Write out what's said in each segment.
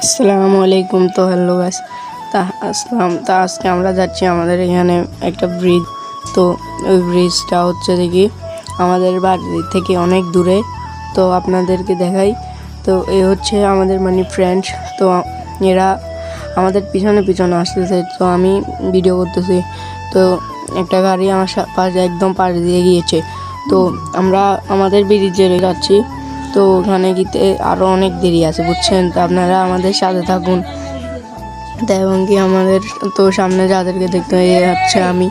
আসসালামু আলাইকুম। তো হ্যালো গাইস, আজকে আমরা যাচ্ছি আমাদের এখানে একটা ব্রিজ। তো ওই ব্রিজটা হচ্ছে দেখি আমাদের বাড়ি থেকে অনেক দূরে। তো আপনাদেরকে দেখাই। তো এ হচ্ছে আমাদের ফ্রেন্ডস। তো এরা আমাদের পিছনে পিছনে আসতেছে। তো আমি ভিডিও করতেছি। তো একটা গাড়ি আমার পাশে একদম পাশ দিয়ে গিয়েছে। তো আমরা আমাদের ব্রিজে যাচ্ছি। তো ওখানে গিয়ে আরও অনেক দেরি আছে, বুঝছেন। তো আপনারা আমাদের সাথে থাকুন। তো এবং কি আমাদের তো সামনে যাদেরকে দেখতে যাচ্ছে আমি,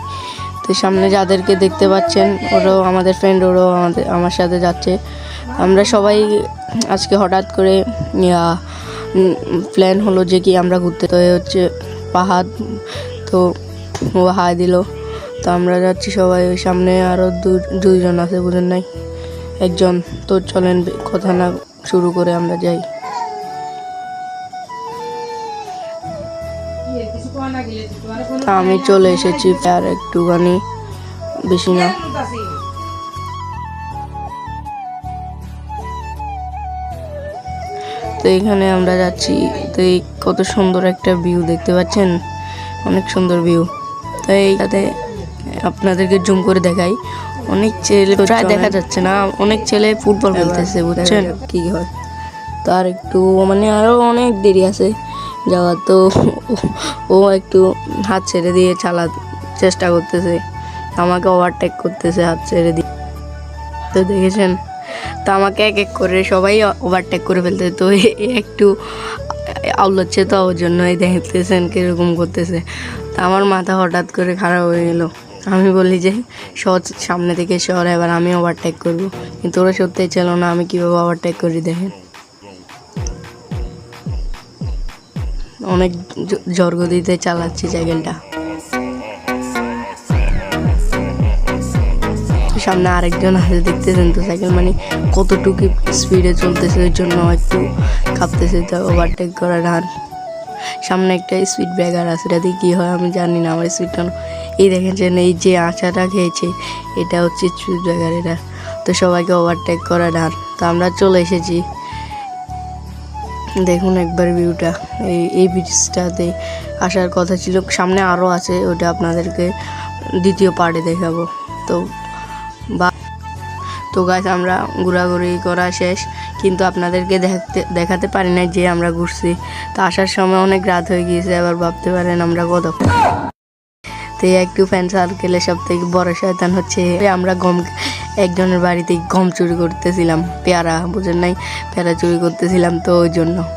তো সামনে যাদেরকে দেখতে পাচ্ছেন ওরাও আমাদের ফ্রেন্ড, ওরাও আমার সাথে যাচ্ছে। আমরা সবাই আজকে হঠাৎ করে প্ল্যান হলো যে কি আমরা ঘুরতে। তো হচ্ছে পাহাড়। তো ও হাই দিল। তো আমরা যাচ্ছি সবাই। ওই সামনে আরও দুইজন আছে, বুঝেন নাই, একজন। তো চলেন কথা না শুরু করে আমরা যাই। আমি চলে এসেছি, আর একটুখানি, বেশি না। তো এখানে আমরা যাচ্ছি। তো এই কত সুন্দর একটা ভিউ দেখতে পাচ্ছেন, অনেক সুন্দর ভিউ। তো এইটাতে আপনাদেরকে জুম করে দেখাই। অনেক ছেলে, প্রায় দেখা যাচ্ছে না, অনেক ছেলে ফুটবল খেলতেছে, বুঝছেন কি হয়। তো আর একটু আরও অনেক দেরি আছে যাওয়ার। তো ও একটু হাত ছেড়ে দিয়ে চালার চেষ্টা করতেছে, আমাকে ওভারটেক করতেছে হাত ছেড়ে দিয়ে। তো দেখেছেন, তো আমাকে এক এক করে সবাই ওভারটেক করে ফেলতেছে। তো একটু আউলাচ্ছে, তো ওর জন্যই দেখতেছেন কীরকম করতেছে। তো আমার মাথা হঠাৎ করে খারাপ হয়ে গেল। আমি বলি যে সামনে থেকে সর, এবার আমি ওভারটেক করবো। কিন্তু ওরা সত্যিই ছিল না, আমি কীভাবে ওভারটেক করি দেখেন। অনেক জড়গতিতে চালাচ্ছি সাইকেলটা। সামনে আরেকজন আছে, দেখতেছেন তো সাইকেল কতটুকু স্পিডে চলতেছে, ওই জন্য একটু কাঁপতেছে। তো ওভারটেক করা ডান। সামনে একটা স্পিড ব্রেকার আছে, এটা দিয়ে কী হয় আমি জানি না। আমার স্পিডটা এই দেখেছেন, এই যে আঁচাটা খেয়েছে, এটা হচ্ছে স্পিড ব্রেকার এটা। তো সবাইকে ওভারটেক করা ডান। তো আমরা চলে এসেছি। দেখুন একবার ভিউটা। এই ব্রিজটাতে আসার কথা ছিল, সামনে আরও আছে, ওটা আপনাদেরকে দ্বিতীয় পার্টে দেখাবো। তো গাছ আমরা ঘোরাঘুরি করা শেষ, কিন্তু আপনাদেরকে দেখাতে পারি না যে আমরা ঘুরছি। তো আসার সময় অনেক রাত হয়ে গিয়েছে, আবার ভাবতে পারেন আমরা কত। তো একটু ফ্যান সার্কেলের সব থেকে বড় শয়তান হচ্ছে আমরা একজনের বাড়িতে গম চুরি করতেছিলাম, পেয়ারা, বুঝেন নাই, পেয়ারা চুরি করতেছিলাম। তো ওই জন্য